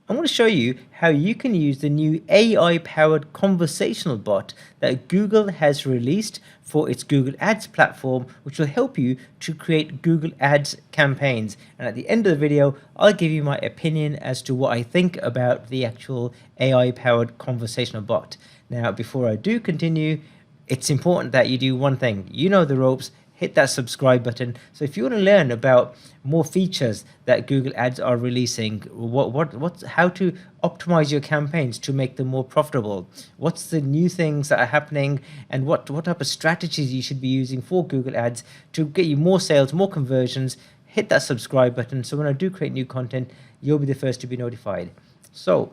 I'm going to show you how you can use the new AI-powered conversational bot that Google has released for its Google Ads platform, which will help you to create Google Ads campaigns. And at the end of the video, I'll give you my opinion as to what I think about the actual AI-powered conversational bot. Now, before I do continue, it's important that you do one thing. You know the ropes. Hit that subscribe button. So if you want to learn about more features that Google Ads are releasing, how to optimize your campaigns to make them more profitable, what's the new things that are happening, and what type of strategies you should be using for Google Ads to get you more sales, more conversions, hit that subscribe button. So when I do create new content, you'll be the first to be notified. So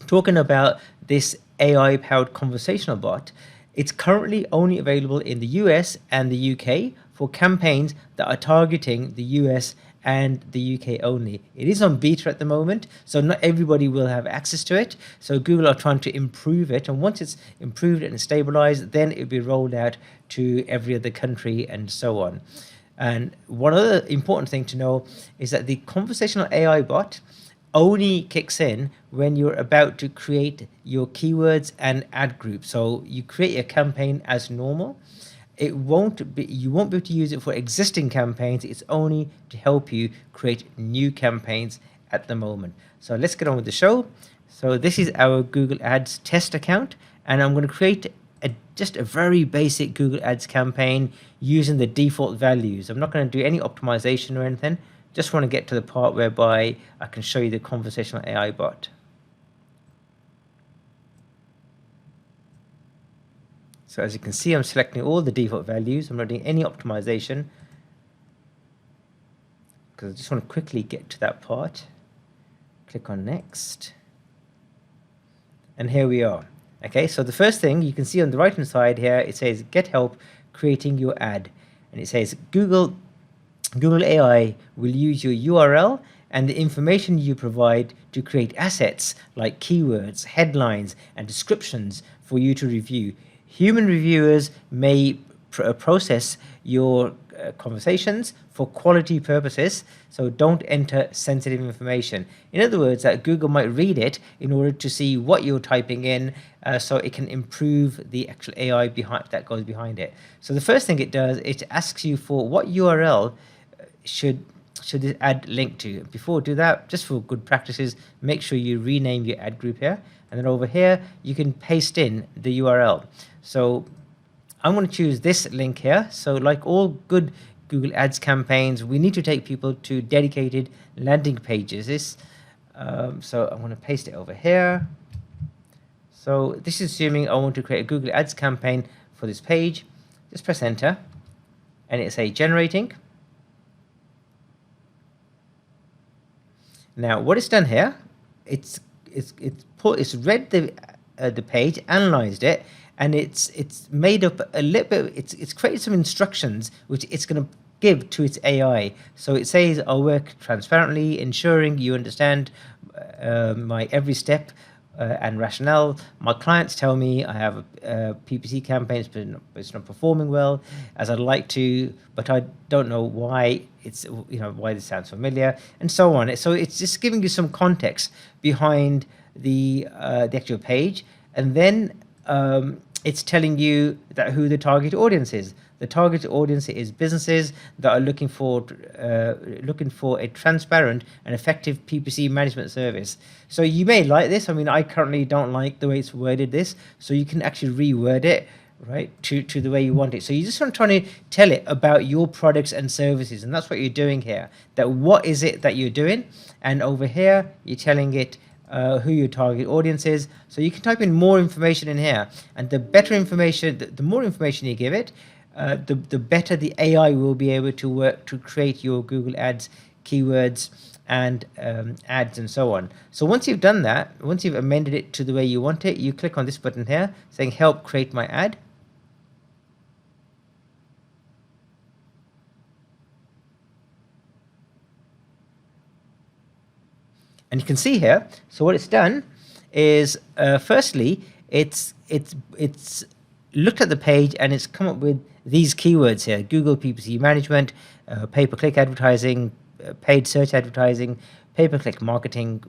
talking about this AI-powered conversational bot, it's currently only available in the US and the UK for campaigns that are targeting the US and the UK only. It is on beta at the moment, so not everybody will have access to it. So Google are trying to improve it, and once it's improved and stabilized, then it'll be rolled out to every other country and so on. And one other important thing to know is that the conversational AI bot only kicks in when you're about to create your keywords and ad group. So you create a campaign as normal. You won't be able to use it for existing campaigns. It's only to help you create new campaigns at the moment. So let's get on with the show. So this is our Google Ads test account, and I'm going to create just a very basic Google Ads campaign using the default values. I'm not going to do any optimization or anything. Just want to get to the part whereby I can show you the conversational AI bot. So as you can see, I'm selecting all the default values. I'm not doing any optimization because I just want to quickly get to that part. Click on next. And here we are. Okay, so the first thing you can see on the right hand side here, it says get help creating your ad. And it says Google AI will use your URL and the information you provide to create assets like keywords, headlines, and descriptions for you to review. Human reviewers may process your conversations for quality purposes, so don't enter sensitive information. In other words, that Google might read it in order to see what you're typing in, so it can improve the actual AI that goes behind it. So the first thing it does, it asks you for what URL should this ad link to. Before do that, just for good practices, make sure you rename your ad group here, and then over here you can paste in the URL. So I'm going to choose this link here. So like all good Google Ads campaigns, we need to take people to dedicated landing pages. So I'm going to paste it over here. So this is assuming I want to create a Google Ads campaign for this page. Just press enter, and it's generating. Now, what it's done here, it's read the page, analyzed it, and it's made up a little bit. It's created some instructions which it's going to give to its AI. So it says, "I'll work transparently, ensuring you understand my every step and rationale. My clients tell me I have a PPC campaign, but it's not performing well as I'd like to, but I don't know why. It's why this sounds familiar," and so on. So it's just giving you some context behind the actual page, and then it's telling you that who the target audience is. The target audience is businesses that are looking for a transparent and effective PPC management service. So you may like this. I mean, I currently don't like the way it's worded this, so you can actually reword it right to the way you want it. So you just want to try to tell it about your products and services, and that's what you're doing here. That what is it that you're doing, and over here you're telling it who your target audience is. So you can type in more information in here, and the better information, the more information you give it, the better the AI will be able to work to create your Google Ads keywords and ads and so on. So once you've done that, once you've amended it to the way you want it, you click on this button here saying help create my ad. And you can see here, so what it's done is firstly, it's looked at the page and it's come up with these keywords here: Google PPC management, pay-per-click advertising, paid search advertising, pay-per-click marketing,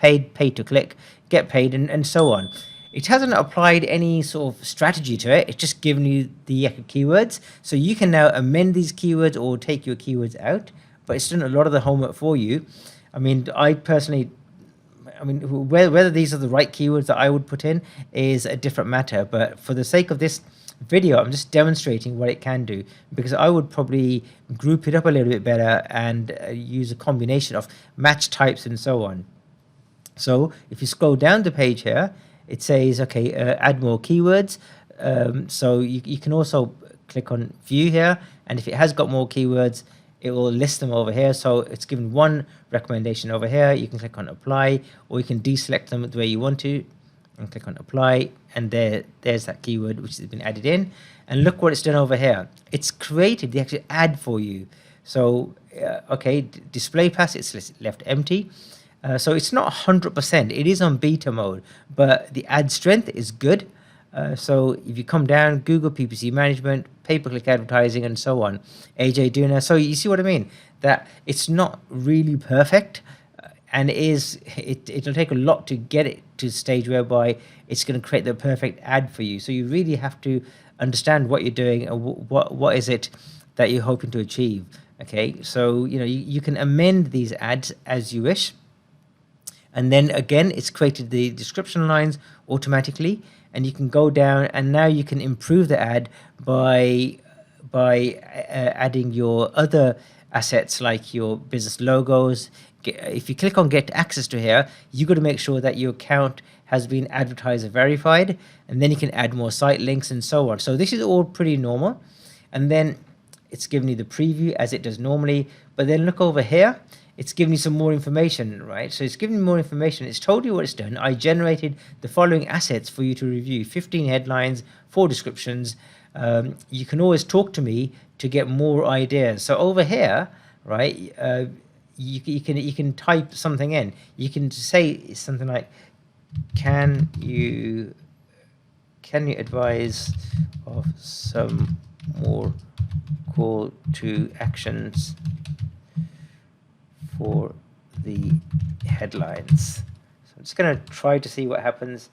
paid, pay to click, get paid, and so on. It hasn't applied any sort of strategy to it. It's just given you the keywords. So you can now amend these keywords or take your keywords out, but it's done a lot of the homework for you. I mean, whether these are the right keywords that I would put in is a different matter. But for the sake of this video, I'm just demonstrating what it can do, because I would probably group it up a little bit better and use a combination of match types and so on. So if you scroll down the page here, it says, okay, add more keywords. So you can also click on view here, and if it has got more keywords, it will list them over here. So it's given one recommendation over here. You can click on apply, or you can deselect them the way you want to and click on apply, and there's that keyword which has been added in. And look what it's done over here. It's created the actual ad for you. So okay, display pass, it's left empty. So it's not 100%. It is on beta mode, but the ad strength is good. So if you come down, Google PPC management, pay-per-click advertising, and so on, Ajay, Dhunna. So you see what I mean? That it's not really perfect, and it'll take a lot to get it to a stage whereby it's going to create the perfect ad for you. So you really have to understand what you're doing and what is it that you're hoping to achieve. Okay, so you can amend these ads as you wish. And then again, it's created the description lines automatically, and you can go down, and now you can improve the ad by adding your other assets like your business logos. If you click on get access to here, you got to make sure that your account has been advertiser verified, and then you can add more site links and so on. So this is all pretty normal. And then it's giving you the preview as it does normally, but then look over here. It's giving you some more information, right? So it's giving you more information. It's told you what it's done. I generated the following assets for you to review: 15 headlines, 4 descriptions. You can always talk to me to get more ideas. So over here, right, you can type something in. You can say something like, can you advise of some more call to actions for the headlines. So I'm just going to try to see what happens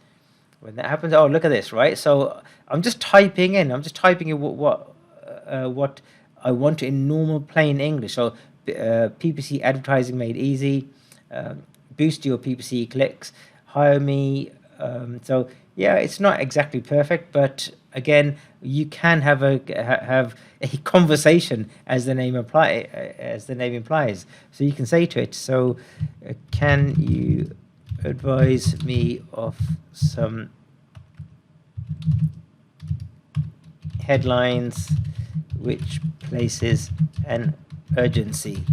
when that happens. Oh, look at this, right? So I'm just typing in what I want in normal plain English. So PPC advertising made easy, boost your PPC clicks, hire me. So yeah, it's not exactly perfect, but again, you can have a conversation as the name implies. So you can say to it, so can you advise me of some headlines which places an urgency?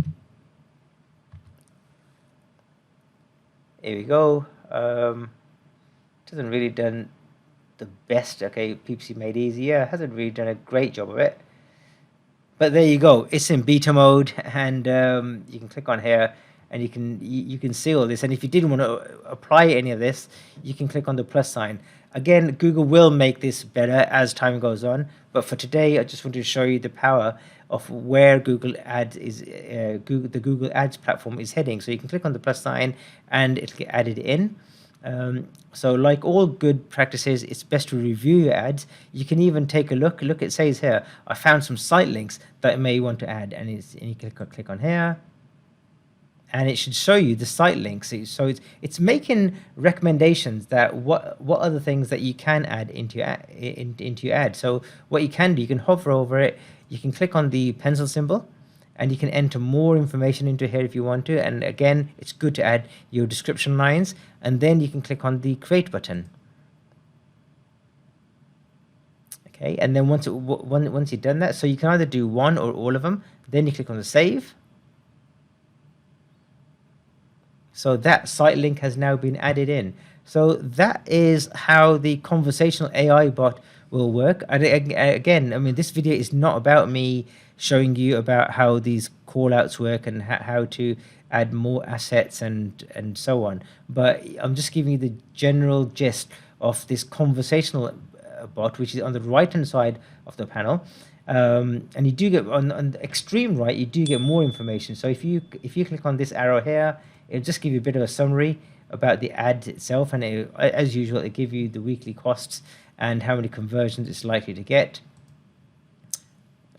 Here we go. Hasn't really done the best. Okay, PPC made easy. Yeah, hasn't really done a great job of it. But there you go. It's in beta mode, and you can click on here, and you can see all this. And if you didn't want to apply any of this, you can click on the plus sign. Again, Google will make this better as time goes on. But for today, I just wanted to show you the power of where Google Ads is. The Google Ads platform is heading. So you can click on the plus sign, and it'll get added in. So like all good practices, it's best to review your ads. You can even take a look. Look, it says here, I found some site links that I may want to add, and you click on here, and it should show you the site links. So it's making recommendations that what other things that you can add into your ad. So what you can do, you can hover over it, you can click on the pencil symbol, and you can enter more information into here if you want to. And again, it's good to add your description lines, and then you can click on the create button. Okay, and then once you've done that, so you can either do one or all of them, then you click on the save. So that site link has now been added in. So that is how the conversational AI bot will work. And again, I mean, this video is not about me showing you about how these callouts work and how to add more assets and so on. But I'm just giving you the general gist of this conversational bot, which is on the right-hand side of the panel. And you do get on the extreme right, you do get more information. So if you click on this arrow here, it'll just give you a bit of a summary about the ad itself, and as usual, it give you the weekly costs and how many conversions it's likely to get.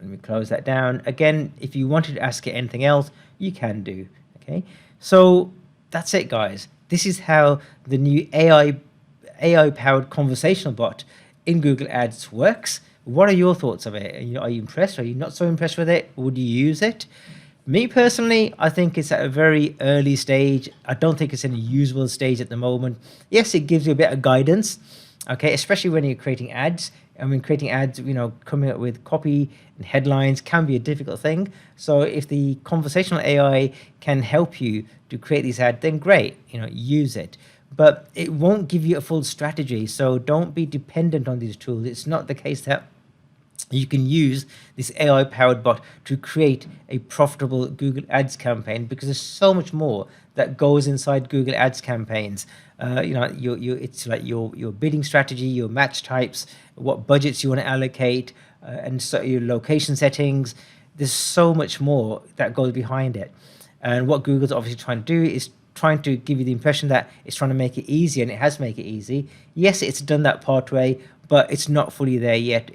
Let me close that down. Again, if you wanted to ask it anything else, you can do. Okay, so that's it, guys. This is how the new AI powered conversational bot in Google Ads works. What are your thoughts of it? Are you impressed? Are you not so impressed with it? Would you use it? Me personally, I think it's at a very early stage. I don't think it's in a usable stage at the moment. Yes, it gives you a bit of guidance, okay, especially when you're creating ads. I mean, creating ads, coming up with copy and headlines can be a difficult thing. So if the conversational AI can help you to create these ads, then great, use it. But it won't give you a full strategy. So don't be dependent on these tools. It's not the case that you can use this AI powered bot to create a profitable Google Ads campaign, because there's so much more that goes inside Google Ads campaigns. It's like your bidding strategy, your match types, what budgets you want to allocate, and so your location settings. There's so much more that goes behind it. And what Google's obviously trying to do is trying to give you the impression that it's trying to make it easy, and it has made it easy. Yes, it's done that part way, but it's not fully there yet.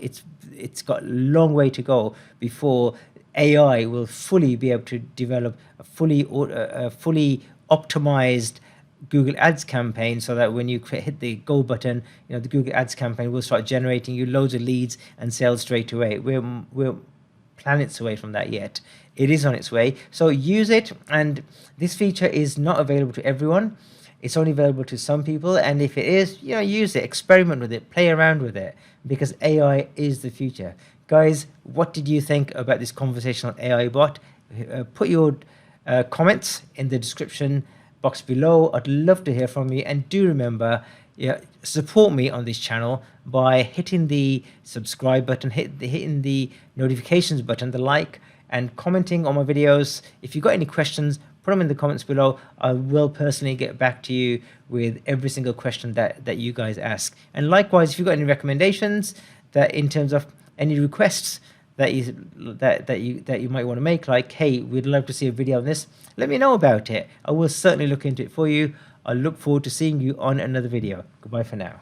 It's got a long way to go before AI will fully be able to develop a fully optimized Google Ads campaign, so that when you hit the go button, the Google Ads campaign will start generating you loads of leads and sales straight away. We're planets away from that yet. It is on its way, so use it. And this feature is not available to everyone. It's only available to some people, and if it is, use it, experiment with it, play around with it, because AI is the future. Guys, what did you think about this conversational AI bot? Put your comments in the description box below. I'd love to hear from you, and do remember, support me on this channel by hitting the subscribe button, hitting the notifications button, the like, and commenting on my videos. If you've got any questions, put them in the comments below. I will personally get back to you with every single question that you guys ask. And likewise, if you've got any recommendations, that in terms of any requests that you might want to make, like, hey, we'd love to see a video on this, let me know about it. I will certainly look into it for you. I look forward to seeing you on another video. Goodbye for now.